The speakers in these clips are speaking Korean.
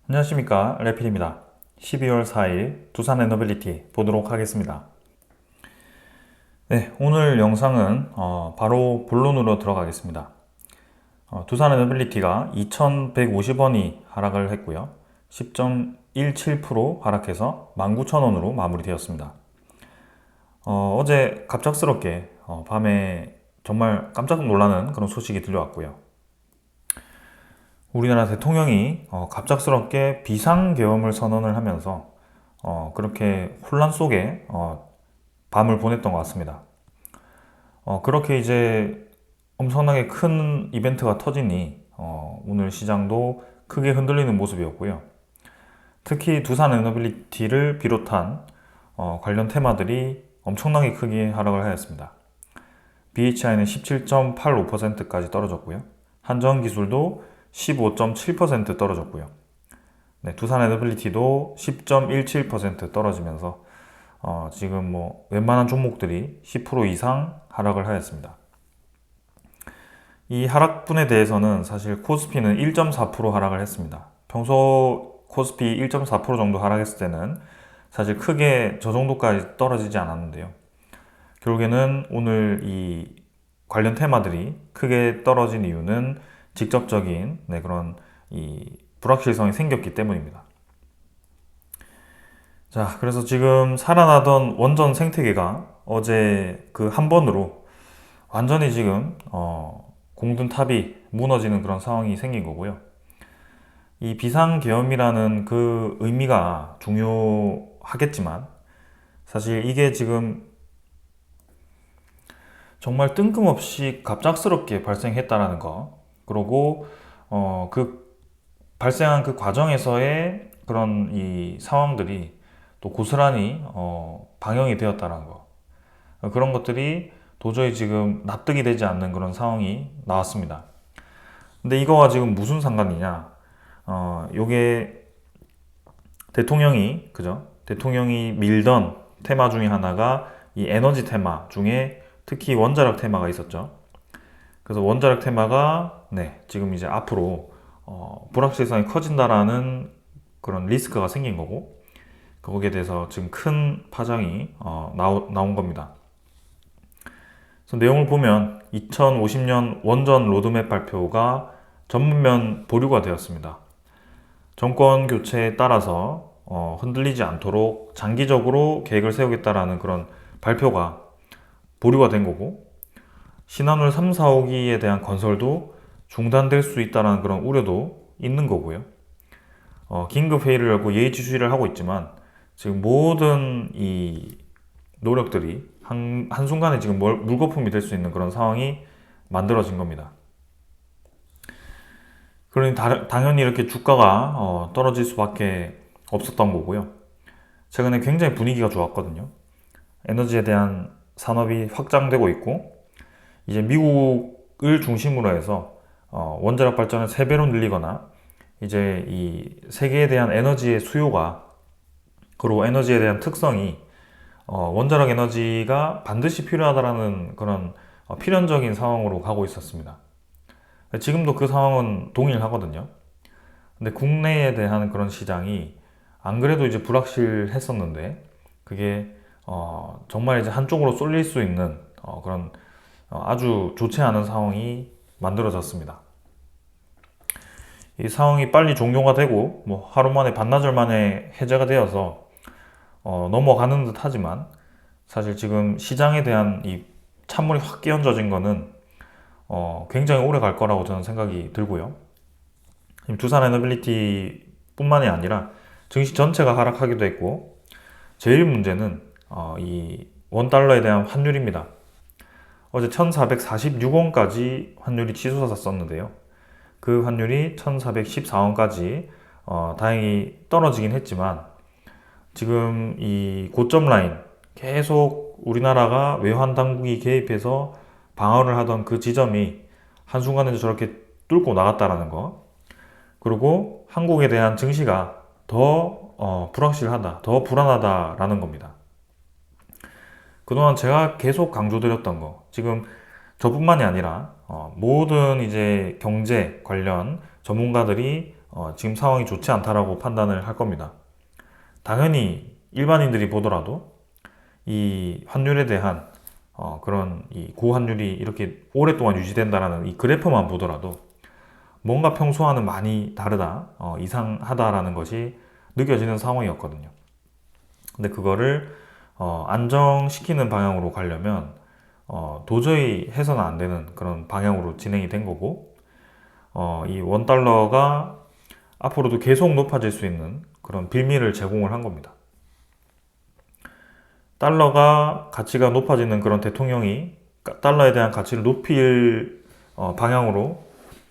안녕하십니까, 레필입니다. 12월 4일 두산 에너빌리티 보도록 하겠습니다. 네, 오늘 영상은 바로 본론으로 들어가겠습니다. 두산 에너빌리티가 2,150원이 하락을 했고요. 10.17% 하락해서 19,000원으로 마무리되었습니다. 어제 갑작스럽게 밤에 정말 깜짝 놀라는 그런 소식이 들려왔고요. 우리나라 대통령이 갑작스럽게 비상계엄을 선언을 하면서 그렇게 혼란 속에 밤을 보냈던 것 같습니다. 그렇게 이제 엄청나게 큰 이벤트가 터지니 오늘 시장도 크게 흔들리는 모습이었고요. 특히 두산 에너빌리티를 비롯한 관련 테마들이 엄청나게 크게 하락을 하였습니다. BHI는 17.85%까지 떨어졌고요. 한전기술도 15.7% 떨어졌고요. 네, 두산 에너빌리티도 10.17% 떨어지면서 지금 뭐 웬만한 종목들이 10% 이상 하락을 하였습니다. 이 하락분에 대해서는 사실 코스피는 1.4% 하락을 했습니다. 평소 코스피 1.4% 정도 하락했을 때는 사실 크게 저 정도까지 떨어지지 않았는데요. 결국에는 오늘 이 관련 테마들이 크게 떨어진 이유는 직접적인 그런 이 불확실성이 생겼기 때문입니다. 자, 그래서 지금 살아나던 원전 생태계가 어제 그 한 번으로 완전히 지금 공든탑이 무너지는 그런 상황이 생긴 거고요. 이 비상계엄이라는 그 의미가 중요하겠지만 사실 이게 지금 정말 뜬금없이 갑작스럽게 발생했다라는 거, 그리고 그 발생한 그 과정에서의 그런 이 상황들이 또 고스란히 방영이 되었다는 거, 그런 것들이 도저히 지금 납득이 되지 않는 그런 상황이 나왔습니다. 근데 이거와 지금 무슨 상관이냐? 요게 대통령이 그죠? 대통령이 밀던 테마 중에 하나가 이 에너지 테마 중에 특히 원자력 테마가 있었죠. 그래서 원자력 테마가 지금 이제 앞으로 불확실성이 커진다라는 그런 리스크가 생긴 거고, 거기에 대해서 지금 큰 파장이 나온 겁니다. 그래서 내용을 보면 2050년 원전 로드맵 발표가 전면 보류가 되었습니다. 정권 교체에 따라서 흔들리지 않도록 장기적으로 계획을 세우겠다라는 그런 발표가 보류가 된 거고, 신한울 3, 4호기에 대한 건설도 중단될 수 있다는 그런 우려도 있는 거고요. 긴급 회의를 열고 예의주시를 하고 있지만 지금 모든 이 노력들이 한순간에 지금 물거품이 될 수 있는 그런 상황이 만들어진 겁니다. 그러니 당연히 이렇게 주가가 떨어질 수밖에 없었던 거고요. 최근에 굉장히 분위기가 좋았거든요. 에너지에 대한 산업이 확장되고 있고, 이제 미국을 중심으로 해서 원자력 발전을 3배로 늘리거나 이제 이 세계에 대한 에너지의 수요가, 그리고 에너지에 대한 특성이 원자력 에너지가 반드시 필요하다라는 그런 필연적인 상황으로 가고 있었습니다. 지금도 그 상황은 동일하거든요. 근데 국내에 대한 그런 시장이 안 그래도 이제 불확실했었는데 그게 정말 이제 한쪽으로 쏠릴 수 있는 그런 아주 좋지 않은 상황이 만들어졌습니다. 이 상황이 빨리 종료가 되고 뭐 하루 만에 반나절 만에 해제가 되어서 넘어가는 듯 하지만 사실 지금 시장에 대한 이 찬물이 확 끼얹어진 거는 굉장히 오래 갈 거라고 저는 생각이 들고요. 두산 에너빌리티 뿐만이 아니라 증시 전체가 하락하기도 했고, 제일 문제는 이 원달러에 대한 환율입니다. 어제 1446원까지 환율이 치솟았었는데요. 그 환율이 1414원까지 다행히 떨어지긴 했지만 지금 이 고점 라인, 계속 우리나라가 외환 당국이 개입해서 방어를 하던 그 지점이 한순간에 저렇게 뚫고 나갔다라는 거, 그리고 한국에 대한 증시가 더 불확실하다, 더 불안하다라는 겁니다. 그동안 제가 계속 강조드렸던 거, 지금 저뿐만이 아니라 모든 이제 경제 관련 전문가들이 지금 상황이 좋지 않다라고 판단을 할 겁니다. 당연히 일반인들이 보더라도 이 환율에 대한 그런 이 고환율이 이렇게 오랫동안 유지된다라는 이 그래프만 보더라도 뭔가 평소와는 많이 다르다, 이상하다라는 것이 느껴지는 상황이었거든요. 근데 그거를 안정시키는 방향으로 가려면 도저히 해서는 안 되는 그런 방향으로 진행이 된 거고, 이 원달러가 앞으로도 계속 높아질 수 있는 그런 빌미를 제공을 한 겁니다. 달러가 가치가 높아지는 그런 대통령이 달러에 대한 가치를 높일 방향으로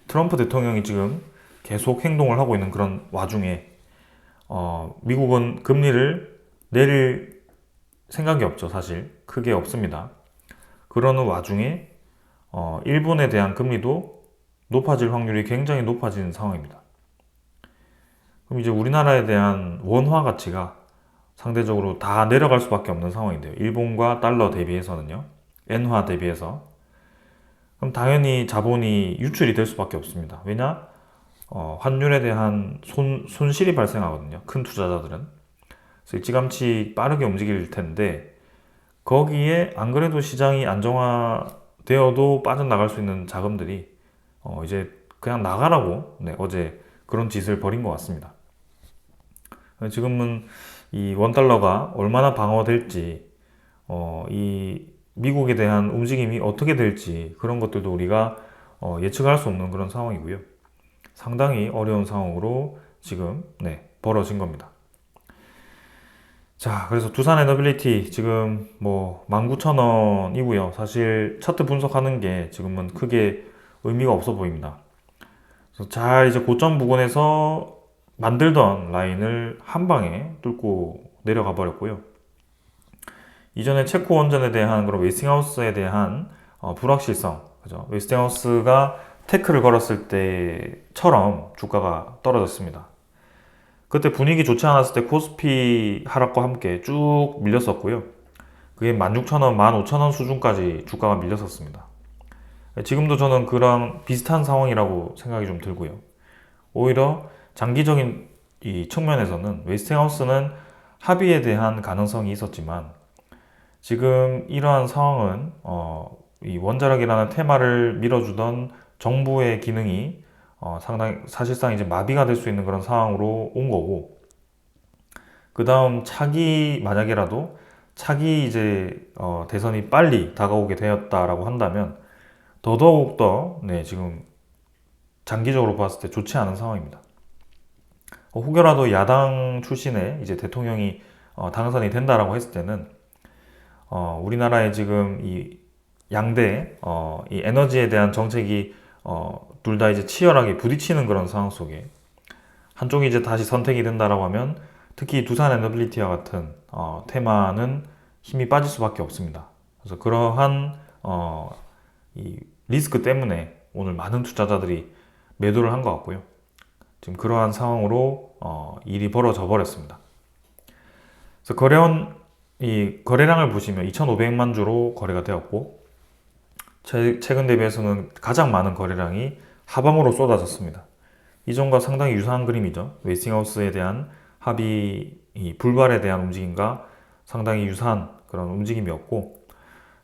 트럼프 대통령이 지금 계속 행동을 하고 있는 그런 와중에 미국은 금리를 내릴 생각이 없죠. 사실 크게 없습니다. 그러는 와중에 일본에 대한 금리도 높아질 확률이 굉장히 높아지는 상황입니다. 그럼 이제 우리나라에 대한 원화 가치가 상대적으로 다 내려갈 수밖에 없는 상황인데요. 일본과 달러 대비해서는요. 엔화 대비해서. 그럼 당연히 자본이 유출이 될 수밖에 없습니다. 왜냐? 환율에 대한 손실이 발생하거든요. 큰 투자자들은. 그래서 일찌감치 빠르게 움직일 텐데 거기에 안 그래도 시장이 안정화되어도 빠져나갈 수 있는 자금들이 이제 그냥 나가라고 어제 그런 짓을 벌인 것 같습니다. 지금은 이 원달러가 얼마나 방어될지, 이 미국에 대한 움직임이 어떻게 될지 그런 것들도 우리가 예측할 수 없는 그런 상황이고요. 상당히 어려운 상황으로 지금 벌어진 겁니다. 자, 그래서 두산 에너빌리티 지금 뭐 19,000원이고요. 사실 차트 분석하는 게 지금은 크게 의미가 없어 보입니다. 그래서 잘 이제 고점 부근에서 만들던 라인을 한 방에 뚫고 내려가 버렸고요. 이전에 체코 원전에 대한 그런 웨스팅하우스에 대한 불확실성, 그죠? 웨스팅하우스가 태클을 걸었을 때처럼 주가가 떨어졌습니다. 그때 분위기 좋지 않았을 때 코스피 하락과 함께 쭉 밀렸었고요. 그게 16,000원, 15,000원 수준까지 주가가 밀렸었습니다. 지금도 저는 그런 비슷한 상황이라고 생각이 좀 들고요. 오히려 장기적인 이 측면에서는 웨스팅하우스는 합의에 대한 가능성이 있었지만 지금 이러한 상황은 이 원자력이라는 테마를 밀어주던 정부의 기능이 상당히 사실상 이제 마비가 될 수 있는 그런 상황으로 온 거고, 그 다음 만약에라도 차기 이제 대선이 빨리 다가오게 되었다라고 한다면 더더욱 더 지금 장기적으로 봤을 때 좋지 않은 상황입니다. 혹여라도 야당 출신의 이제 대통령이 당선이 된다라고 했을 때는 우리나라에 지금 이 양대 이 에너지에 대한 정책이 둘 다 이제 치열하게 부딪히는 그런 상황 속에 한쪽이 이제 다시 선택이 된다라고 하면 특히 두산 에너빌리티와 같은 테마는 힘이 빠질 수밖에 없습니다. 그래서 그러한 이 리스크 때문에 오늘 많은 투자자들이 매도를 한 것 같고요. 지금 그러한 상황으로 일이 벌어져 버렸습니다. 그래서 이 거래량을 보시면 2,500만 주로 거래가 되었고 최근 대비해서는 가장 많은 거래량이 하방으로 쏟아졌습니다. 이전과 상당히 유사한 그림이죠. 웨스팅하우스에 대한 합의 불발에 대한 움직임과 상당히 유사한 그런 움직임이었고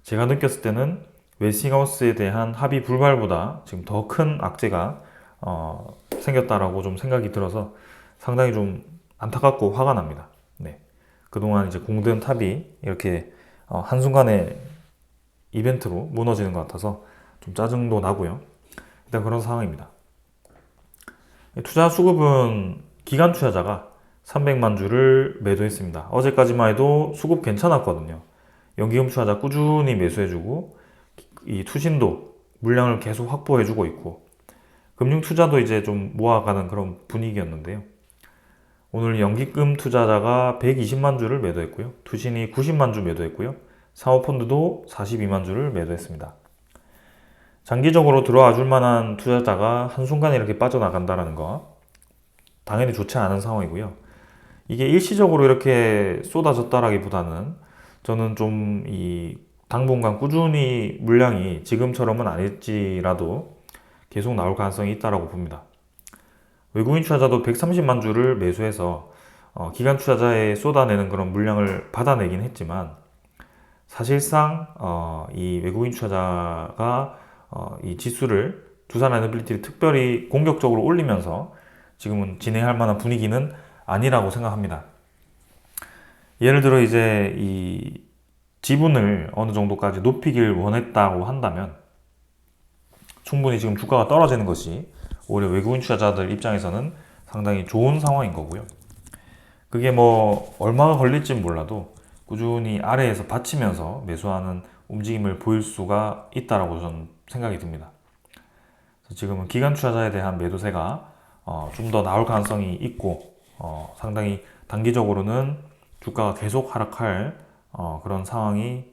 제가 느꼈을 때는 웨스팅하우스에 대한 합의 불발보다 지금 더 큰 악재가 생겼다라고 좀 생각이 들어서 상당히 좀 안타깝고 화가 납니다. 그동안 이제 공든 탑이 이렇게 한순간에 이벤트로 무너지는 것 같아서 좀 짜증도 나고요. 일단 그런 상황입니다. 투자 수급은 기관 투자자가 300만 주를 매도했습니다. 어제까지만 해도 수급 괜찮았거든요. 연기금 투자자 꾸준히 매수해주고 이 투신도 물량을 계속 확보해주고 있고 금융 투자도 이제 좀 모아가는 그런 분위기였는데요. 오늘 연기금 투자자가 120만 주를 매도했고요. 투신이 90만 주 매도했고요. 사모펀드도 42만 주를 매도했습니다. 장기적으로 들어와 줄 만한 투자자가 한순간에 이렇게 빠져나간다는 거 당연히 좋지 않은 상황이고요. 이게 일시적으로 이렇게 쏟아졌다라기보다는 저는 좀 이 당분간 꾸준히 물량이 지금처럼은 아닐지라도 계속 나올 가능성이 있다라고 봅니다. 외국인 투자자도 130만 주를 매수해서 기관 투자자에 쏟아내는 그런 물량을 받아내긴 했지만 사실상 이 외국인 투자자가 이 지수를 두산 애너빌리티를 특별히 공격적으로 올리면서 지금은 진행할 만한 분위기는 아니라고 생각합니다. 예를 들어 이제 이 지분을 어느 정도까지 높이길 원했다고 한다면 충분히 지금 주가가 떨어지는 것이 오히려 외국인 투자자들 입장에서는 상당히 좋은 상황인 거고요. 그게 뭐 얼마가 걸릴지는 몰라도 꾸준히 아래에서 받치면서 매수하는 움직임을 보일 수가 있다라고 저는 생각이 듭니다. 지금은 기관 투자자에 대한 매도세가 좀 더 나올 가능성이 있고 상당히 단기적으로는 주가가 계속 하락할 그런 상황이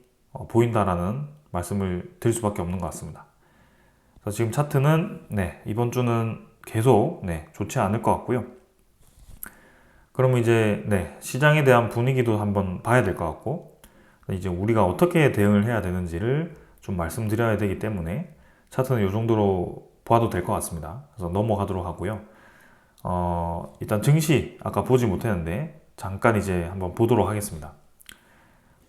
보인다라는 말씀을 드릴 수밖에 없는 것 같습니다. 그래서 지금 차트는 이번 주는 계속 좋지 않을 것 같고요. 그러면 이제 시장에 대한 분위기도 한번 봐야 될 것 같고 이제 우리가 어떻게 대응을 해야 되는지를 좀 말씀드려야 되기 때문에 차트는 이 정도로 봐도 될 것 같습니다. 그래서 넘어가도록 하고요. 일단 증시 아까 보지 못했는데 잠깐 이제 한번 보도록 하겠습니다.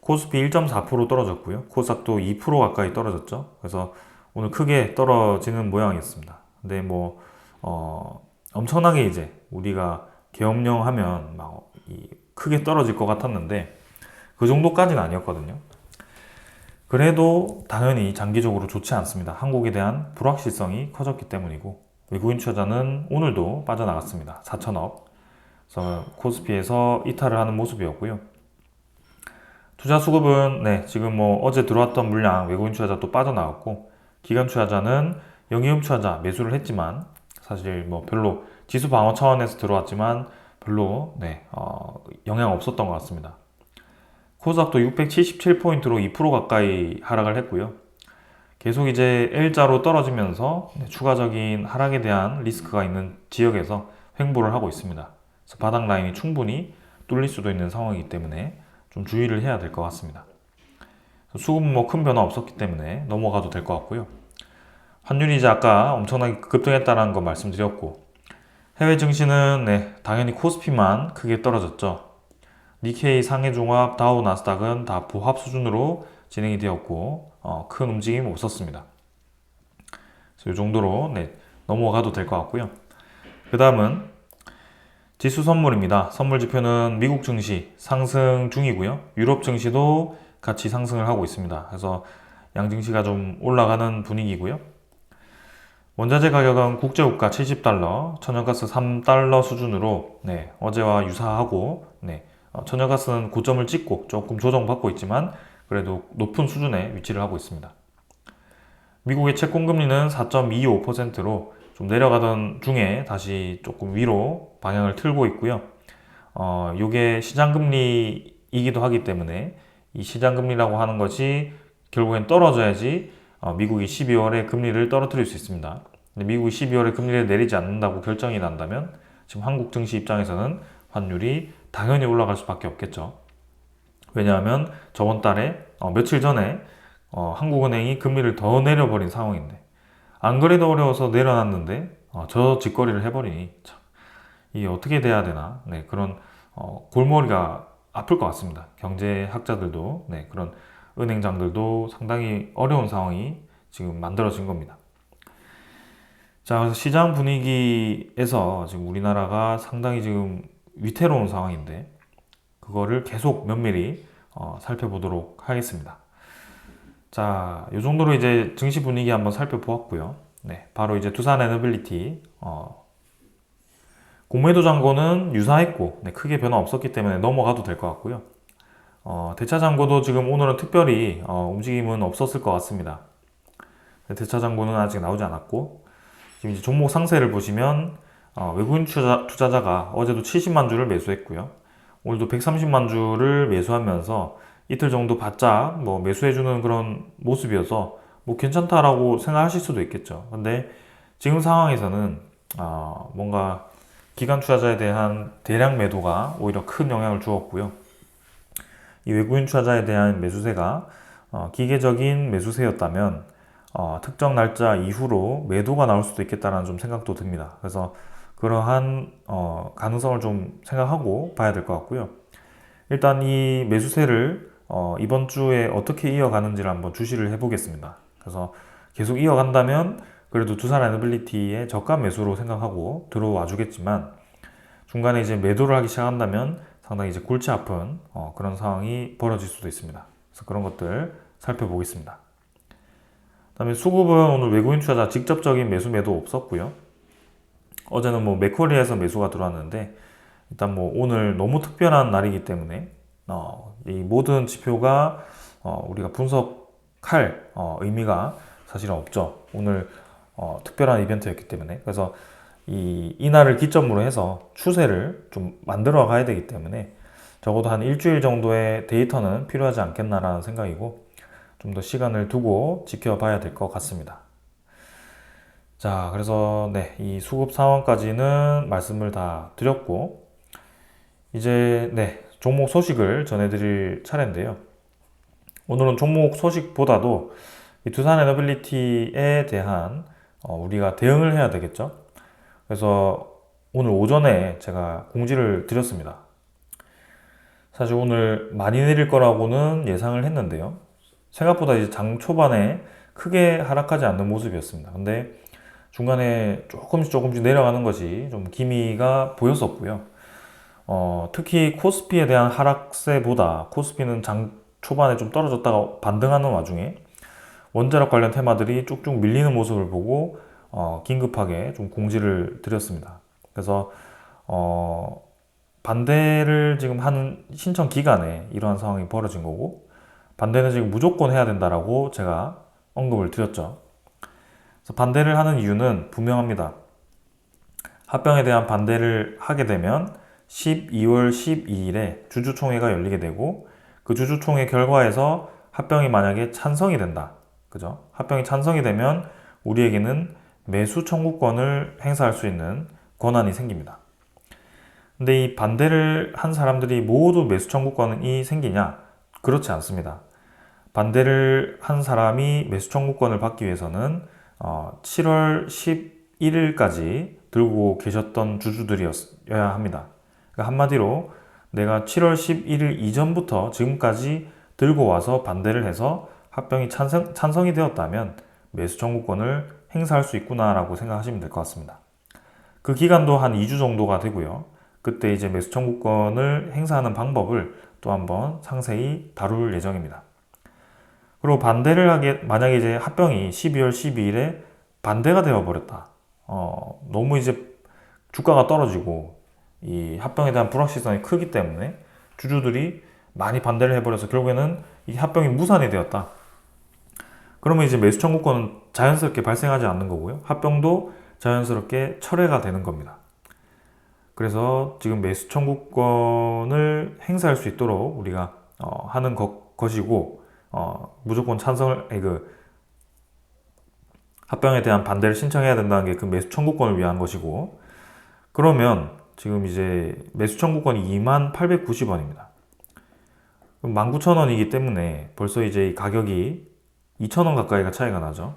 코스피 1.4% 떨어졌고요. 코스닥도 2% 가까이 떨어졌죠. 그래서 오늘 크게 떨어지는 모양이었습니다. 근데 뭐 엄청나게 이제 우리가 계엄령 하면 막 크게 떨어질 것 같았는데 그 정도까지는 아니었거든요. 그래도 당연히 장기적으로 좋지 않습니다. 한국에 대한 불확실성이 커졌기 때문이고 외국인 투자자는 오늘도 빠져나갔습니다. 4천억. 그래서 코스피에서 이탈을 하는 모습이었고요. 투자 수급은 지금 뭐 어제 들어왔던 물량 외국인 투자자 또 빠져나갔고 기관 투자자는 영위음 투자자 매수를 했지만 사실 뭐 별로 지수 방어 차원에서 들어왔지만 별로 영향 없었던 것 같습니다. 코스닥도 677포인트로 2% 가까이 하락을 했고요. 계속 이제 L자로 떨어지면서 추가적인 하락에 대한 리스크가 있는 지역에서 횡보를 하고 있습니다. 그래서 바닥 라인이 충분히 뚫릴 수도 있는 상황이기 때문에 좀 주의를 해야 될 것 같습니다. 수급은 뭐 큰 변화 없었기 때문에 넘어가도 될 것 같고요. 환율이 이제 아까 엄청나게 급등했다는 거 말씀드렸고 해외 증시는 당연히 코스피만 크게 떨어졌죠. 니케이, 상해종합, 다우, 나스닥은 다 보합 수준으로 진행이 되었고 큰 움직임이 없었습니다. 그래서 이 정도로 넘어가도 될 것 같고요. 그 다음은 지수 선물입니다. 선물 지표는 미국 증시 상승 중이고요. 유럽 증시도 같이 상승을 하고 있습니다. 그래서 양증시가 좀 올라가는 분위기고요. 원자재 가격은 국제유가 70달러, 천연가스 3달러 수준으로 어제와 유사하고 천연가스는 고점을 찍고 조금 조정받고 있지만 그래도 높은 수준에 위치를 하고 있습니다. 미국의 채권금리는 4.25%로 좀 내려가던 중에 다시 조금 위로 방향을 틀고 있고요. 이게 시장금리이기도 하기 때문에 이 시장금리라고 하는 것이 결국엔 떨어져야지 미국이 12월에 금리를 떨어뜨릴 수 있습니다. 근데 미국이 12월에 금리를 내리지 않는다고 결정이 난다면 지금 한국 증시 입장에서는 환율이 당연히 올라갈 수밖에 없겠죠. 왜냐하면 저번 달에 며칠 전에 한국은행이 금리를 더 내려버린 상황인데 안 그래도 어려워서 내려놨는데 저 짓거리를 해버리니 참, 이게 어떻게 돼야 되나 그런 골머리가 아플 것 같습니다. 경제학자들도 그런 은행장들도 상당히 어려운 상황이 지금 만들어진 겁니다. 자, 그래서 시장 분위기에서 지금 우리나라가 상당히 지금 위태로운 상황인데 그거를 계속 면밀히 살펴보도록 하겠습니다. 자, 이 정도로 이제 증시 분위기 한번 살펴보았고요. 바로 이제 두산 애너빌리티 공매도 잔고는 유사했고 크게 변화 없었기 때문에 넘어가도 될 것 같고요. 대차 잔고도 지금 오늘은 특별히 움직임은 없었을 것 같습니다. 대차 잔고는 아직 나오지 않았고 지금 이제 종목 상세를 보시면 외국인 투자자가 어제도 70만 주를 매수했고요. 오늘도 130만 주를 매수하면서 이틀 정도 바짝 뭐 매수해주는 그런 모습이어서 뭐 괜찮다라고 생각하실 수도 있겠죠. 근데 지금 상황에서는 뭔가 기관 투자자에 대한 대량 매도가 오히려 큰 영향을 주었고요. 이 외국인 투자자에 대한 매수세가 기계적인 매수세였다면 특정 날짜 이후로 매도가 나올 수도 있겠다는 좀 생각도 듭니다. 그래서 그러한 가능성을 좀 생각하고 봐야 될 것 같고요. 일단 이 매수세를 이번 주에 어떻게 이어가는지를 한번 주시를 해보겠습니다. 그래서 계속 이어간다면 그래도 두산 에너빌리티의 저가 매수로 생각하고 들어와 주겠지만, 중간에 이제 매도를 하기 시작한다면 상당히 이제 골치 아픈 그런 상황이 벌어질 수도 있습니다. 그래서 그런 것들 살펴보겠습니다. 그다음에 수급은 오늘 외국인 투자자 직접적인 매수 매도 없었고요. 어제는 뭐 맥쿼리에서 매수가 들어왔는데, 일단 뭐 오늘 너무 특별한 날이기 때문에 이 모든 지표가 우리가 분석할 의미가 사실은 없죠. 오늘 특별한 이벤트였기 때문에. 그래서 이날을 기점으로 해서 추세를 좀 만들어 가야 되기 때문에 적어도 한 일주일 정도의 데이터는 필요하지 않겠나라는 생각이고, 좀 더 시간을 두고 지켜봐야 될 것 같습니다. 자, 그래서 네, 이 수급 상황까지는 말씀을 다 드렸고, 이제 네, 종목 소식을 전해드릴 차례인데요. 오늘은 종목 소식보다도 이 두산 에너빌리티에 대한 우리가 대응을 해야 되겠죠. 그래서 오늘 오전에 제가 공지를 드렸습니다. 사실 오늘 많이 내릴 거라고는 예상을 했는데요. 생각보다 이제 장 초반에 크게 하락하지 않는 모습이었습니다. 근데 중간에 조금씩 내려가는 것이 좀 기미가 보였었고요. 특히 코스피에 대한 하락세보다 코스피는 장 초반에 좀 떨어졌다가 반등하는 와중에 원자력 관련 테마들이 쭉쭉 밀리는 모습을 보고 긴급하게 좀 공지를 드렸습니다. 그래서 반대를 지금 하는 신청 기간에 이러한 상황이 벌어진 거고, 반대는 지금 무조건 해야 된다라고 제가 언급을 드렸죠. 그래서 반대를 하는 이유는 분명합니다. 합병에 대한 반대를 하게 되면 12월 12일에 주주총회가 열리게 되고, 그 주주총회 결과에서 합병이 만약에 찬성이 된다. 그죠? 합병이 찬성이 되면 우리에게는 매수 청구권을 행사할 수 있는 권한이 생깁니다. 근데 이 반대를 한 사람들이 모두 매수 청구권이 생기냐? 그렇지 않습니다. 반대를 한 사람이 매수 청구권을 받기 위해서는 7월 11일까지 들고 계셨던 주주들이어야 합니다. 그러니까 한마디로 내가 7월 11일 이전부터 지금까지 들고 와서 반대를 해서 합병이 찬성이 되었다면 매수 청구권을 행사할 수 있구나라고 생각하시면 될 것 같습니다. 그 기간도 한 2주 정도가 되고요. 그때 이제 매수 청구권을 행사하는 방법을 또 한번 상세히 다룰 예정입니다. 그리고 반대를 만약에 이제 합병이 12월 12일에 반대가 되어 버렸다. 너무 이제 주가가 떨어지고 이 합병에 대한 불확실성이 크기 때문에 주주들이 많이 반대를 해버려서 결국에는 이 합병이 무산이 되었다. 그러면 이제 매수 청구권은 자연스럽게 발생하지 않는 거고요. 합병도 자연스럽게 철회가 되는 겁니다. 그래서 지금 매수 청구권을 행사할 수 있도록 우리가 하는 것이고, 무조건 합병에 대한 반대를 신청해야 된다는 게 그 매수 청구권을 위한 것이고, 그러면 지금 이제 매수 청구권이 2890원입니다. 19,000원이기 때문에 벌써 이제 가격이 2,000원 가까이가 차이가 나죠.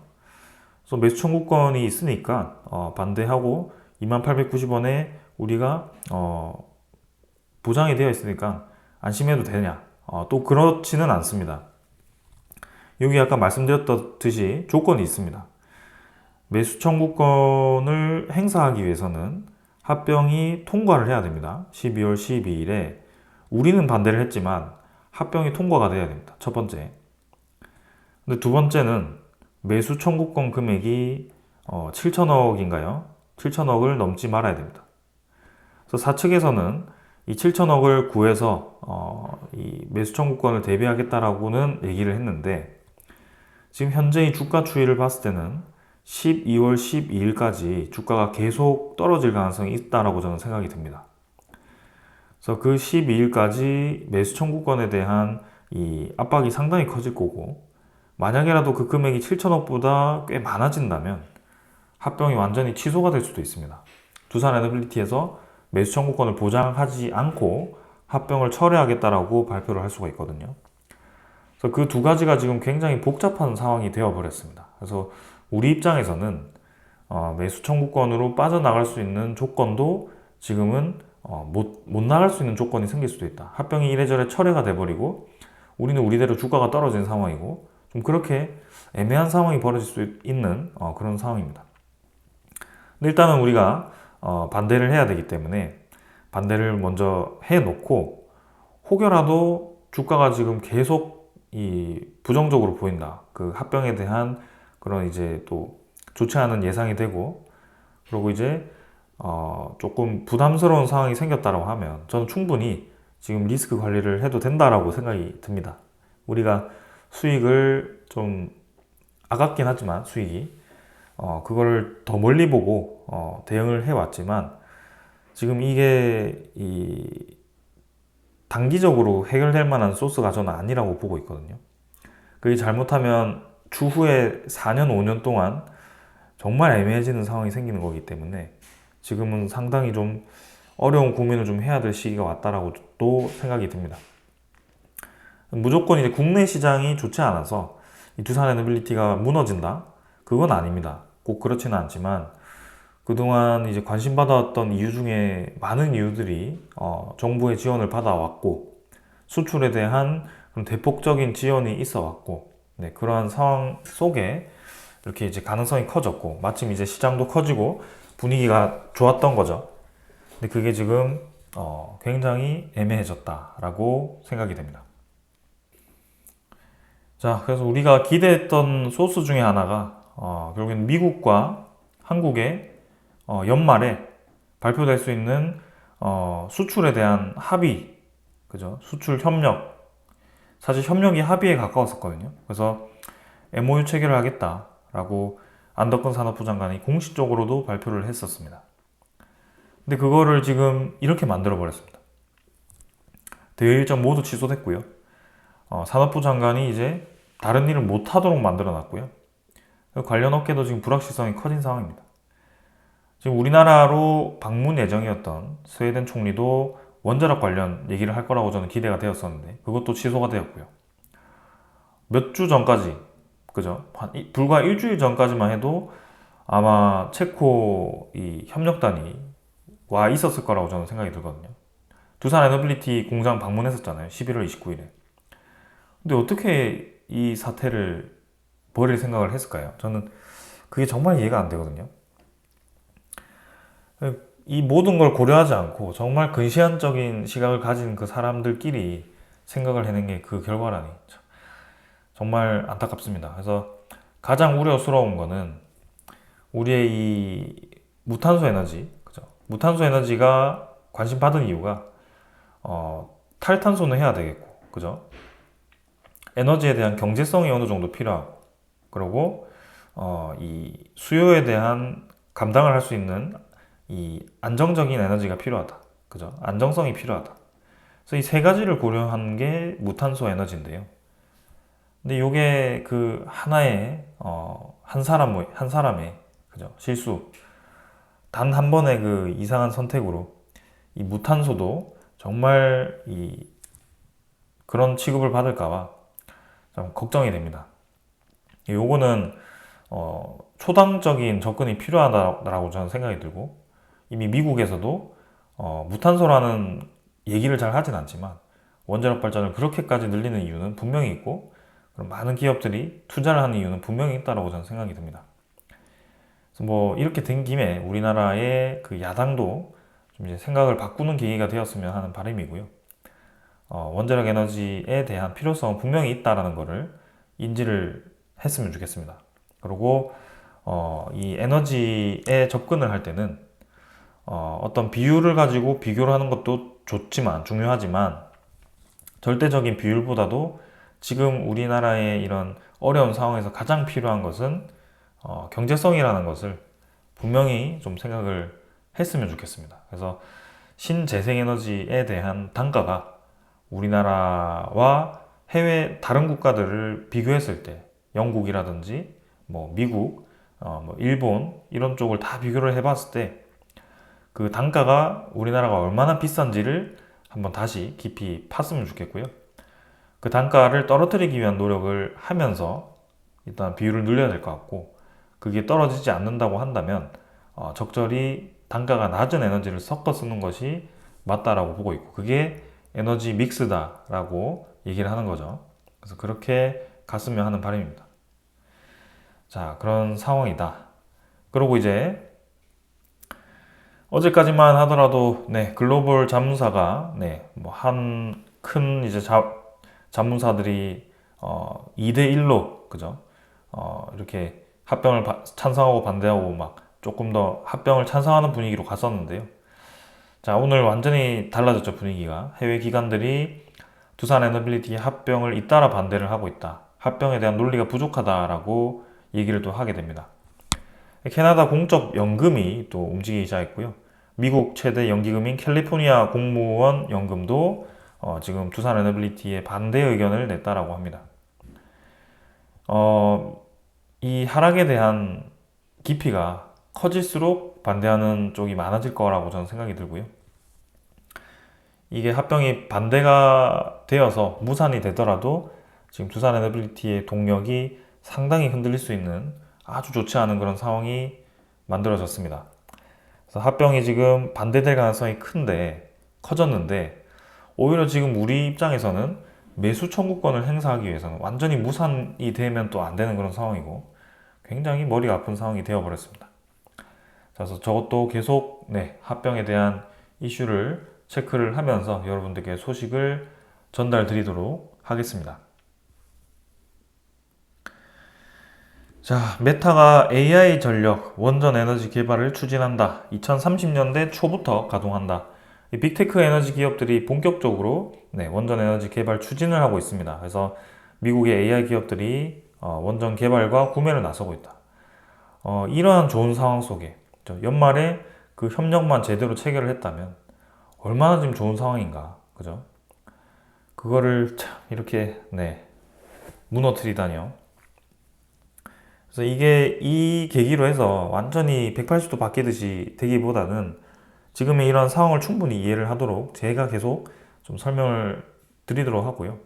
그래서 매수 청구권이 있으니까 반대하고 2890원에 우리가 보장이 되어 있으니까 안심해도 되냐? 또 그렇지는 않습니다. 여기 아까 말씀드렸듯이 조건이 있습니다. 매수 청구권을 행사하기 위해서는 합병이 통과를 해야 됩니다. 12월 12일에 우리는 반대를 했지만 합병이 통과가 돼야 됩니다. 첫 번째. 근데 두 번째는 매수 청구권 금액이 7천억인가요? 7천억을 넘지 말아야 됩니다. 그래서 사측에서는 이 7천억을 구해서 이 매수 청구권을 대비하겠다라고는 얘기를 했는데, 지금 현재 이 주가 추이를 봤을 때는 12월 12일까지 주가가 계속 떨어질 가능성이 있다라고 저는 생각이 듭니다. 그래서 그 12일까지 매수 청구권에 대한 이 압박이 상당히 커질 거고, 만약에라도 그 금액이 7천억보다 꽤 많아진다면 합병이 완전히 취소가 될 수도 있습니다. 두산 에너빌리티에서 매수 청구권을 보장하지 않고 합병을 철회하겠다라고 발표를 할 수가 있거든요. 그래서 그 두 가지가 지금 굉장히 복잡한 상황이 되어 버렸습니다. 그래서 우리 입장에서는 매수 청구권으로 빠져나갈 수 있는 조건도 지금은 못 나갈 수 있는 조건이 생길 수도 있다. 합병이 이래저래 철회가 돼버리고 우리는 우리대로 주가가 떨어진 상황이고 좀 그렇게 애매한 상황이 벌어질 수 있는 그런 상황입니다. 근데 일단은 우리가 반대를 해야 되기 때문에 반대를 먼저 해놓고 혹여라도 주가가 지금 계속 이 부정적으로 보인다. 그 합병에 대한 그런 이제 또 좋지 않은 예상이 되고 그리고 이제 조금 부담스러운 상황이 생겼다고 하면 저는 충분히 지금 리스크 관리를 해도 된다라고 생각이 듭니다. 우리가 수익을 좀 아깝긴 하지만 수익이 그거를 더 멀리 보고 대응을 해왔지만 지금 이게 이 단기적으로 해결될 만한 소스가 저는 아니라고 보고 있거든요. 그게 잘못하면 추후에 4년, 5년 동안 정말 애매해지는 상황이 생기는 거기 때문에 지금은 상당히 좀 어려운 고민을 좀 해야 될 시기가 왔다라고 또 생각이 듭니다. 무조건 이제 국내 시장이 좋지 않아서 이 두산에너빌리티가 무너진다? 그건 아닙니다. 꼭 그렇지는 않지만 그동안 이제 관심받아왔던 이유 중에 많은 이유들이 정부의 지원을 받아왔고 수출에 대한 그런 대폭적인 지원이 있어 왔고 네, 그러한 상황 속에 이렇게 이제 가능성이 커졌고 마침 이제 시장도 커지고 분위기가 좋았던 거죠. 근데 그게 지금 굉장히 애매해졌다라고 생각이 됩니다. 자, 그래서 우리가 기대했던 소스 중에 하나가 결국엔 미국과 한국의 연말에 발표될 수 있는 수출에 대한 합의, 그죠? 수출 협력. 사실 협력이 합의에 가까웠었거든요. 그래서 MOU 체결을 하겠다라고 안덕근 산업부 장관이 공식적으로도 발표를 했었습니다. 근데 그거를 지금 이렇게 만들어 버렸습니다. 대회 일정 모두 취소됐고요. 산업부 장관이 이제 다른 일을 못 하도록 만들어 놨고요. 관련 업계도 지금 불확실성이 커진 상황입니다. 지금 우리나라로 방문 예정이었던 스웨덴 총리도 원자력 관련 얘기를 할 거라고 저는 기대가 되었었는데 그것도 취소가 되었고요. 몇 주 전까지, 그죠? 불과 일주일 전까지만 해도 아마 체코 이 협력단이 와 있었을 거라고 저는 생각이 들거든요. 두산 에너빌리티 공장 방문했었잖아요. 11월 29일에. 근데 어떻게 이 사태를 버릴 생각을 했을까요? 저는 그게 정말 이해가 안 되거든요. 이 모든 걸 고려하지 않고 정말 근시안적인 시각을 가진 그 사람들끼리 생각을 해낸 게 그 결과라니 정말 안타깝습니다. 그래서 가장 우려스러운 거는 우리의 이 무탄소 에너지, 그죠? 무탄소 에너지가 관심 받은 이유가 탈탄소는 해야 되겠고, 그죠? 에너지에 대한 경제성이 어느 정도 필요하고, 그리고 이 수요에 대한 감당을 할 수 있는 이 안정적인 에너지가 필요하다. 그죠? 안정성이 필요하다. 그래서 이 세 가지를 고려한 게 무탄소 에너지인데요. 근데 이게 그 하나의 한 사람의 그죠? 실수 단 한 번의 그 이상한 선택으로 이 무탄소도 정말 이 그런 취급을 받을까봐 좀 걱정이 됩니다. 요거는 초당적인 접근이 필요하다라고 저는 생각이 들고 이미 미국에서도 무탄소라는 얘기를 잘 하진 않지만 원자력 발전을 그렇게까지 늘리는 이유는 분명히 있고 그럼 많은 기업들이 투자를 하는 이유는 분명히 있다고 저는 생각이 듭니다. 그래서 뭐 이렇게 된 김에 우리나라의 그 야당도 좀 이제 생각을 바꾸는 계기가 되었으면 하는 바람이고요. 원자력 에너지에 대한 필요성은 분명히 있다라는 것을 인지를 했으면 좋겠습니다. 그리고 이 에너지에 접근을 할 때는 어떤 비율을 가지고 비교를 하는 것도 좋지만 중요하지만 절대적인 비율보다도 지금 우리나라의 이런 어려운 상황에서 가장 필요한 것은 경제성이라는 것을 분명히 좀 생각을 했으면 좋겠습니다. 그래서 신재생에너지에 대한 단가가 우리나라와 해외 다른 국가들을 비교했을 때 영국이라든지 뭐 미국, 뭐 일본 이런 쪽을 다 비교를 해봤을 때 그 단가가 우리나라가 얼마나 비싼지를 한번 다시 깊이 팠으면 좋겠고요. 그 단가를 떨어뜨리기 위한 노력을 하면서 일단 비율을 늘려야 될 것 같고 그게 떨어지지 않는다고 한다면 적절히 단가가 낮은 에너지를 섞어 쓰는 것이 맞다라고 보고 있고, 그게 에너지 믹스다라고 얘기를 하는 거죠. 그래서 그렇게 갔으면 하는 바람입니다. 자, 그런 상황이다. 그리고 이제 어제까지만 하더라도 글로벌 자문사가 뭐 한 큰 이제 자문사들이 2대 1로 그죠? 이렇게 합병을 찬성하고 반대하고 막 조금 더 합병을 찬성하는 분위기로 갔었는데요. 자, 오늘 완전히 달라졌죠, 분위기가. 해외 기관들이 두산 에너빌리티 합병을 잇따라 반대를 하고 있다. 합병에 대한 논리가 부족하다라고 얘기를 또 하게 됩니다. 캐나다 공적 연금이 또 움직이기 시작했고요. 미국 최대 연기금인 캘리포니아 공무원 연금도 지금 두산 에너빌리티에 반대 의견을 냈다라고 합니다. 이 하락에 대한 깊이가 커질수록 반대하는 쪽이 많아질 거라고 저는 생각이 들고요. 이게 합병이 반대가 되어서 무산이 되더라도 지금 두산 에너빌리티의 동력이 상당히 흔들릴 수 있는 아주 좋지 않은 그런 상황이 만들어졌습니다. 그래서 합병이 지금 반대될 가능성이 커졌는데, 오히려 지금 우리 입장에서는 매수 청구권을 행사하기 위해서는 완전히 무산이 되면 또 안 되는 그런 상황이고, 굉장히 머리가 아픈 상황이 되어버렸습니다. 그래서 저것도 계속 합병에 대한 이슈를 체크를 하면서 여러분들께 소식을 전달 드리도록 하겠습니다. 자, 메타가 AI 전력 원전 에너지 개발을 추진한다. 2030년대 초부터 가동한다. 이 빅테크 에너지 기업들이 본격적으로 원전 에너지 개발 추진을 하고 있습니다. 그래서 미국의 AI 기업들이 원전 개발과 구매를 나서고 있다. 이러한 좋은 상황 속에 연말에 그 협력만 제대로 체결을 했다면 얼마나 지금 좋은 상황인가, 그죠? 그거를 참 이렇게 무너뜨리다니요. 그래서 이게 이 계기로 해서 완전히 180도 바뀌듯이 되기보다는 지금의 이런 상황을 충분히 이해를 하도록 제가 계속 좀 설명을 드리도록 하고요.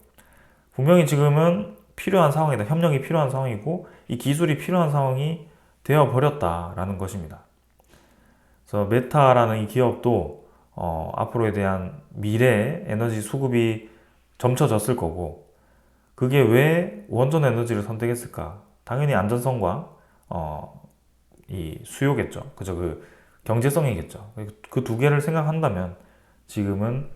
분명히 지금은 필요한 상황이다. 협력이 필요한 상황이고 이 기술이 필요한 상황이 되어버렸다라는 것입니다. 그래서 메타라는 이 기업도 앞으로에 대한 미래의 에너지 수급이 점쳐졌을 거고, 그게 왜 원전 에너지를 선택했을까? 당연히 안전성과 이 수요겠죠. 그죠? 그 경제성이겠죠. 그 두 개를 생각한다면 지금은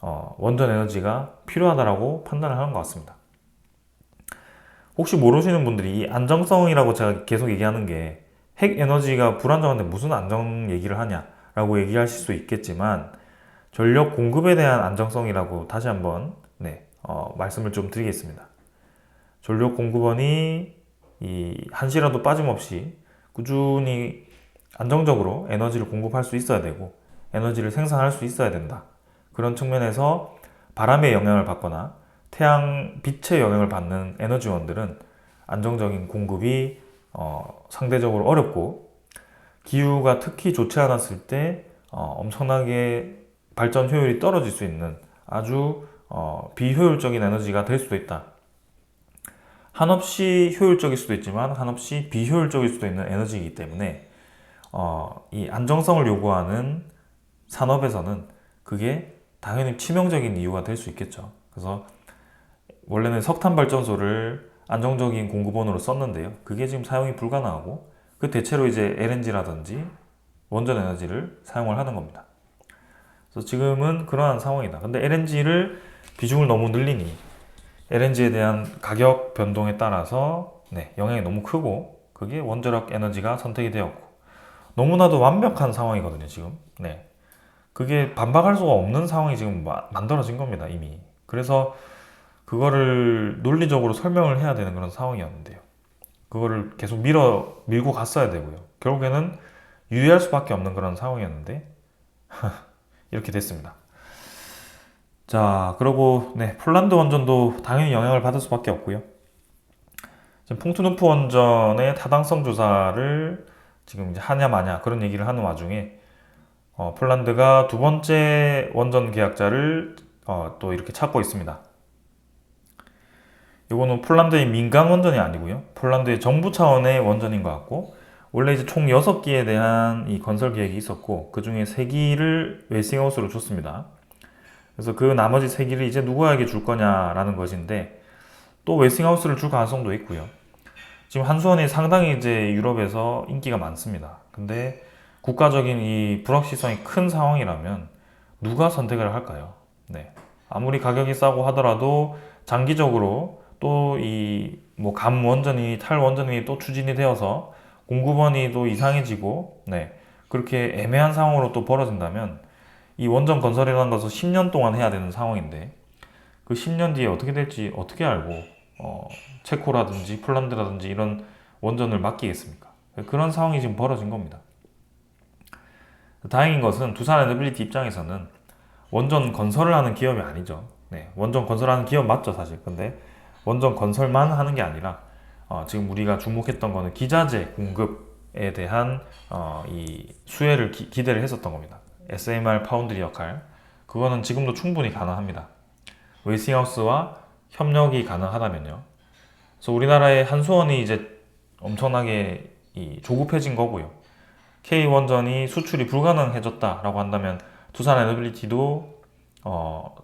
원전 에너지가 필요하다라고 판단을 하는 것 같습니다. 혹시 모르시는 분들이 이 안정성이라고 제가 계속 얘기하는 게 핵 에너지가 불안정한데 무슨 안정 얘기를 하냐라고 얘기하실 수 있겠지만, 전력 공급에 대한 안정성이라고 다시 한번 말씀을 좀 드리겠습니다. 전력 공급원이 한시라도 빠짐없이 꾸준히 안정적으로 에너지를 공급할 수 있어야 되고 에너지를 생산할 수 있어야 된다. 그런 측면에서 바람의 영향을 받거나 태양 빛의 영향을 받는 에너지원들은 안정적인 공급이 상대적으로 어렵고, 기후가 특히 좋지 않았을 때 엄청나게 발전 효율이 떨어질 수 있는 아주 비효율적인 에너지가 될 수도 있다. 한없이 효율적일 수도 있지만 한없이 비효율적일 수도 있는 에너지이기 때문에 이 안정성을 요구하는 산업에서는 그게 당연히 치명적인 이유가 될 수 있겠죠. 그래서 원래는 석탄 발전소를 안정적인 공급원으로 썼는데요. 그게 지금 사용이 불가능하고 그 대체로 이제 LNG라든지 원전 에너지를 사용을 하는 겁니다. 그래서 지금은 그러한 상황이다. 근데 LNG를 비중을 너무 늘리니 LNG에 대한 가격 변동에 따라서 영향이 너무 크고, 그게 원자력 에너지가 선택이 되었고, 너무나도 완벽한 상황이거든요, 지금. 그게 반박할 수가 없는 상황이 지금 만들어진 겁니다, 이미. 그래서 그거를 논리적으로 설명을 해야 되는 그런 상황이었는데요. 그거를 계속 밀고 갔어야 되고요. 결국에는 유의할 수밖에 없는 그런 상황이었는데 이렇게 됐습니다. 자, 그리고 폴란드 원전도 당연히 영향을 받을 수밖에 없고요. 지금 퐁투누프 원전의 타당성 조사를 지금 이제 하냐 마냐 그런 얘기를 하는 와중에 폴란드가 두 번째 원전 계약자를 또 이렇게 찾고 있습니다. 이거는 폴란드의 민간 원전이 아니고요. 폴란드의 정부 차원의 원전인 것 같고, 원래 이제 총 6기에 대한 이 건설 계획이 있었고, 그 중에 3기를 웨스팅하우스로 줬습니다. 그래서 그 나머지 3기를 이제 누구에게 줄 거냐라는 것인데, 또 웨스팅하우스를 줄 가능성도 있고요. 지금 한수원이 상당히 이제 유럽에서 인기가 많습니다. 근데 국가적인 이 불확실성이 큰 상황이라면 누가 선택을 할까요? 네. 아무리 가격이 싸고 하더라도 장기적으로 또 이 뭐 감 원전이 탈 원전이 또 추진이 되어서 공급원이 또 이상해지고, 네. 그렇게 애매한 상황으로 또 벌어진다면 이 원전 건설이라는 것을 10년 동안 해야 되는 상황인데, 그 10년 뒤에 어떻게 될지 어떻게 알고 체코라든지 폴란드라든지 이런 원전을 맡기겠습니까? 그런 상황이 지금 벌어진 겁니다. 다행인 것은 두산 에너빌리티 입장에서는 원전 건설을 하는 기업이 아니죠. 네, 원전 건설하는 기업 맞죠, 사실. 근데 원전 건설만 하는 게 아니라 지금 우리가 주목했던 거는 기자재 공급에 대한 이 수혜를 기대를 했었던 겁니다. SMR 파운드리 역할, 그거는 지금도 충분히 가능합니다. 웨스팅하우스와 협력이 가능하다면요. 그래서 우리나라의 한수원이 이제 엄청나게 조급해진 거고요. K원전이 수출이 불가능해졌다라고 한다면 두산 에너빌리티도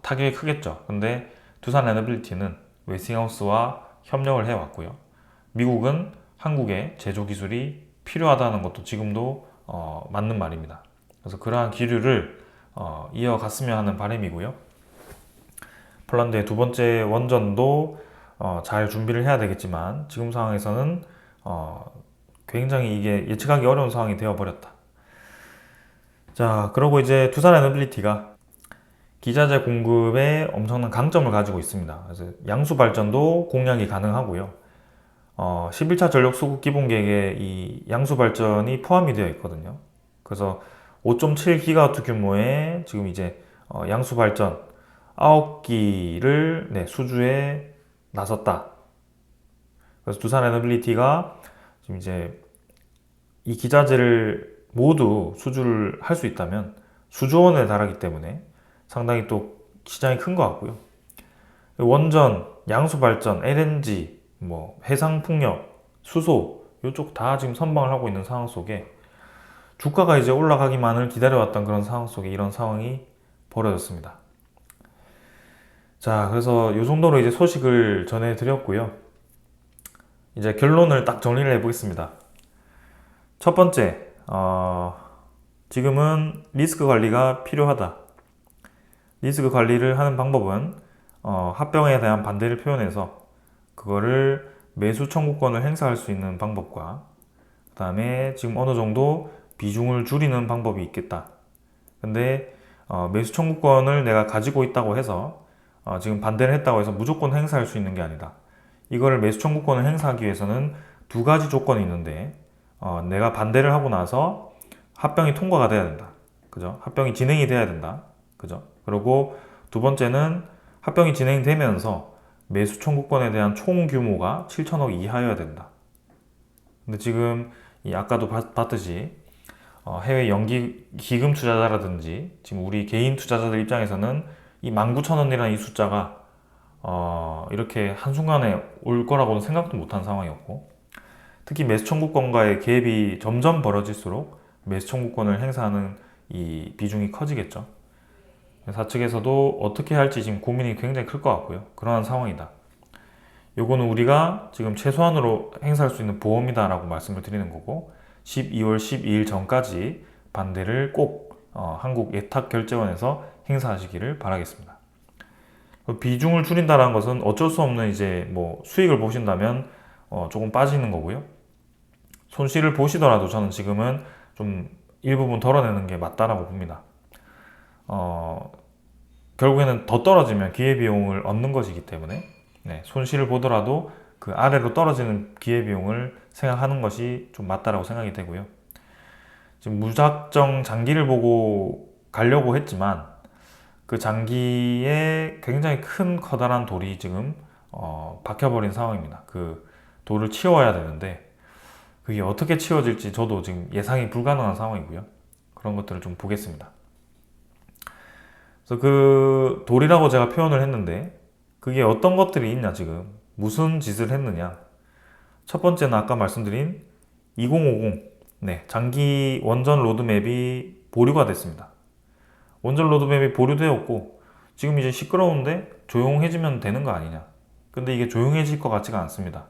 타격이 크겠죠. 근데 두산 에너빌리티는 웨스팅하우스와 협력을 해왔고요. 미국은 한국의 제조 기술이 필요하다는 것도 지금도 맞는 말입니다. 그래서 그러한 기류를 이어갔으면 하는 바람이고요. 폴란드의 두 번째 원전도 잘 준비를 해야 되겠지만 지금 상황에서는 굉장히 이게 예측하기 어려운 상황이 되어버렸다. 자, 그러고 이제 두산 에너빌리티가 기자재 공급에 엄청난 강점을 가지고 있습니다. 그래서 양수 발전도 공략이 가능하고요. 11차 전력 수급 기본 계획에 이 양수 발전이 포함이 되어 있거든요. 그래서 5.7기가와트 규모의 지금 이제 양수 발전 9기를 수주에 나섰다. 그래서 두산 에너빌리티가 지금 이제 이 기자재를 모두 수주를 할 수 있다면 수조 원에 달하기 때문에 상당히 또 시장이 큰 것 같고요. 원전, 양수 발전, LNG, 뭐 해상풍력, 수소 이쪽 다 지금 선방을 하고 있는 상황 속에 주가가 이제 올라가기만을 기다려왔던 그런 상황 속에 이런 상황이 벌어졌습니다. 자, 그래서 이 정도로 이제 소식을 전해드렸고요. 이제 결론을 딱 정리를 해보겠습니다. 첫 번째, 지금은 리스크 관리가 필요하다. 리스크 관리를 하는 방법은 합병에 대한 반대를 표현해서 그거를 매수 청구권을 행사할 수 있는 방법과 그 다음에 지금 어느 정도 비중을 줄이는 방법이 있겠다. 근데 매수 청구권을 내가 가지고 있다고 해서 지금 반대를 했다고 해서 무조건 행사할 수 있는 게 아니다. 이거를 매수 청구권을 행사하기 위해서는 두 가지 조건이 있는데 내가 반대를 하고 나서 합병이 통과가 돼야 된다. 그죠? 합병이 진행이 돼야 된다. 그죠? 그리고 두 번째는 합병이 진행되면서 매수 청구권에 대한 총 규모가 7천억 이하여야 된다. 근데 지금 아까도 봤듯이 해외 연기 기금 투자자라든지 지금 우리 개인 투자자들 입장에서는 이 19,000원이라는 이 숫자가 이렇게 한순간에 올 거라고는 생각도 못한 상황이었고, 특히 매수 청구권과의 갭이 점점 벌어질수록 매수 청구권을 행사하는 이 비중이 커지겠죠. 사측에서도 어떻게 할지 지금 고민이 굉장히 클 것 같고요. 그러한 상황이다. 요거는 우리가 지금 최소한으로 행사할 수 있는 보험이다 라고 말씀을 드리는 거고, 12월 12일 전까지 반대를 꼭 한국예탁결제원에서 행사하시기를 바라겠습니다. 비중을 줄인다는 것은 어쩔 수 없는 이제 뭐 수익을 보신다면 조금 빠지는 거고요. 손실을 보시더라도 저는 지금은 좀 일부분 덜어내는 게 맞다라고 봅니다. 결국에는 더 떨어지면 기회비용을 얻는 것이기 때문에 손실을 보더라도 그 아래로 떨어지는 기회비용을 생각하는 것이 좀 맞다라고 생각이 되고요. 지금 무작정 장기를 보고 가려고 했지만 그 장기에 굉장히 큰 커다란 돌이 지금 박혀버린 상황입니다. 그 돌을 치워야 되는데 그게 어떻게 치워질지 저도 지금 예상이 불가능한 상황이고요. 그런 것들을 좀 보겠습니다. 그래서 그 돌이라고 제가 표현을 했는데 그게 어떤 것들이 있냐 지금 무슨 짓을 했느냐? 첫 번째는 아까 말씀드린 2050 장기 원전 로드맵이 보류가 됐습니다. 원전 로드맵이 보류되었고 지금 이제 시끄러운데 조용해지면 되는 거 아니냐? 근데 이게 조용해질 것 같지가 않습니다.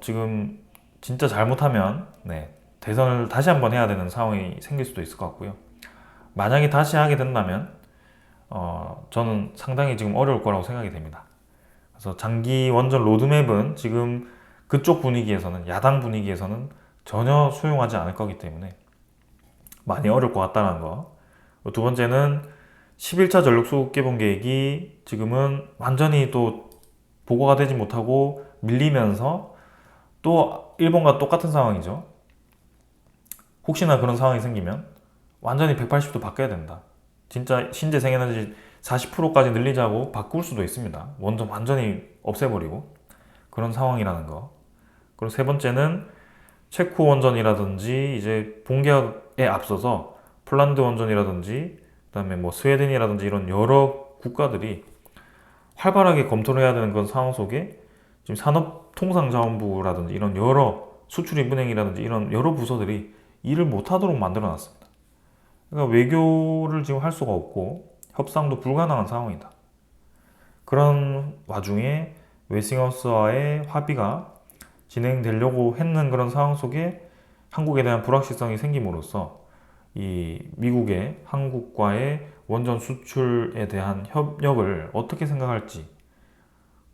지금 진짜 잘못하면 대선을 다시 한번 해야 되는 상황이 생길 수도 있을 것 같고요. 만약에 다시 하게 된다면 저는 상당히 지금 어려울 거라고 생각이 됩니다. 그래서 장기 원전 로드맵은 지금 그쪽 분위기에서는, 야당 분위기에서는 전혀 수용하지 않을 거기 때문에 많이 어려울 것 같다는 거. 두 번째는 11차 전력수급 개본 계획이 지금은 완전히 또 보고가 되지 못하고 밀리면서 또 일본과 똑같은 상황이죠. 혹시나 그런 상황이 생기면 완전히 180도 바뀌어야 된다. 진짜 신재생에너지 40%까지 늘리자고 바꿀 수도 있습니다. 원전 완전히 없애버리고 그런 상황이라는 거. 그리고 세 번째는 체코 원전이라든지 이제 본계약에 앞서서 폴란드 원전이라든지 그다음에 뭐 스웨덴이라든지 이런 여러 국가들이 활발하게 검토를 해야 되는 그런 상황 속에 지금 산업통상자원부라든지 이런 여러 수출입은행이라든지 이런 여러 부서들이 일을 못하도록 만들어 놨습니다. 그러니까 외교를 지금 할 수가 없고 협상도 불가능한 상황이다. 그런 와중에 웨스팅하우스와의 합의가 진행되려고 했는 그런 상황 속에 한국에 대한 불확실성이 생김으로써 이 미국의 한국과의 원전 수출에 대한 협력을 어떻게 생각할지,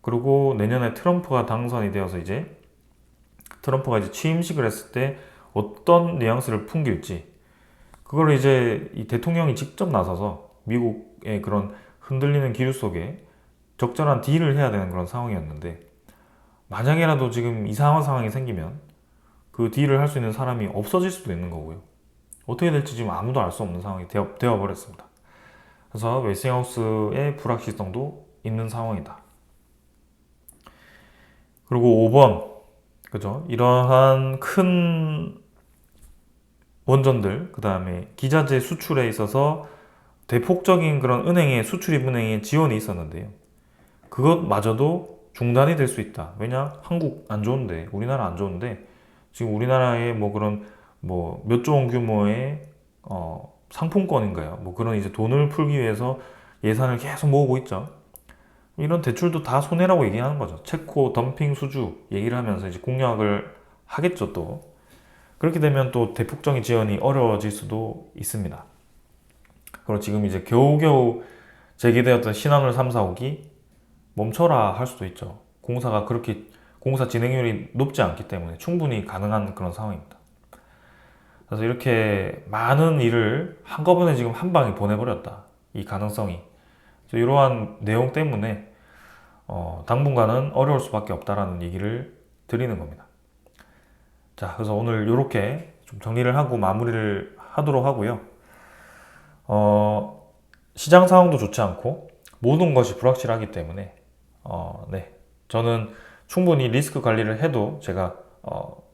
그리고 내년에 트럼프가 당선이 되어서 이제 트럼프가 이제 취임식을 했을 때 어떤 뉘앙스를 풍길지, 그걸 이제 이 대통령이 직접 나서서 미국의 그런 흔들리는 기류 속에 적절한 딜을 해야 되는 그런 상황이었는데, 만약에라도 지금 이상한 상황이 생기면 그 딜을 할 수 있는 사람이 없어질 수도 있는 거고요. 어떻게 될지 지금 아무도 알 수 없는 상황이 되어버렸습니다. 그래서 웨스팅하우스의 불확실성도 있는 상황이다. 그리고 5번, 그죠? 이러한 큰 원전들, 그 다음에 기자재 수출에 있어서 대폭적인 그런 은행의 수출입은행의 지원이 있었는데요. 그것마저도 중단이 될 수 있다. 왜냐? 한국 안 좋은데, 우리나라 안 좋은데, 지금 우리나라의 뭐 그런 뭐 몇 조 원 규모의 상품권인가요? 뭐 그런 이제 돈을 풀기 위해서 예산을 계속 모으고 있죠. 이런 대출도 다 손해라고 얘기하는 거죠. 체코 덤핑 수주 얘기를 하면서 이제 공약을 하겠죠, 또. 그렇게 되면 또 대폭적인 지원이 어려워질 수도 있습니다. 그리고 지금 이제 겨우겨우 재개되었던 신한울 3, 4호기 멈춰라 할 수도 있죠. 공사가 그렇게 공사 진행률이 높지 않기 때문에 충분히 가능한 그런 상황입니다. 그래서 이렇게 많은 일을 한꺼번에 지금 한 방에 보내버렸다. 이 가능성이. 이러한 내용 때문에 당분간은 어려울 수밖에 없다라는 얘기를 드리는 겁니다. 자, 그래서 오늘 이렇게 좀 정리를 하고 마무리를 하도록 하고요. 시장 상황도 좋지 않고 모든 것이 불확실하기 때문에 저는 충분히 리스크 관리를 해도 제가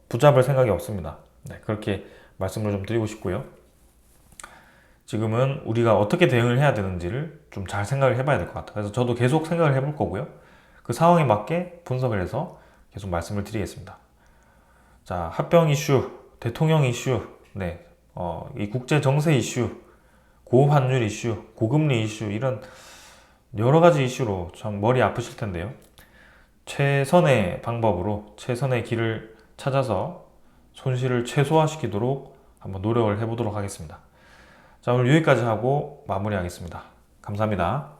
붙잡을 생각이 없습니다. 그렇게 말씀을 좀 드리고 싶고요. 지금은 우리가 어떻게 대응을 해야 되는지를 좀 잘 생각을 해봐야 될 것 같아요. 그래서 저도 계속 생각을 해볼 거고요. 그 상황에 맞게 분석을 해서 계속 말씀을 드리겠습니다. 자, 합병 이슈, 대통령 이슈, 이 국제 정세 이슈, 고환율 이슈, 고금리 이슈, 이런 여러 가지 이슈로 참 머리 아프실 텐데요. 최선의 방법으로 최선의 길을 찾아서 손실을 최소화시키도록 한번 노력을 해보도록 하겠습니다. 자, 오늘 여기까지 하고 마무리하겠습니다. 감사합니다.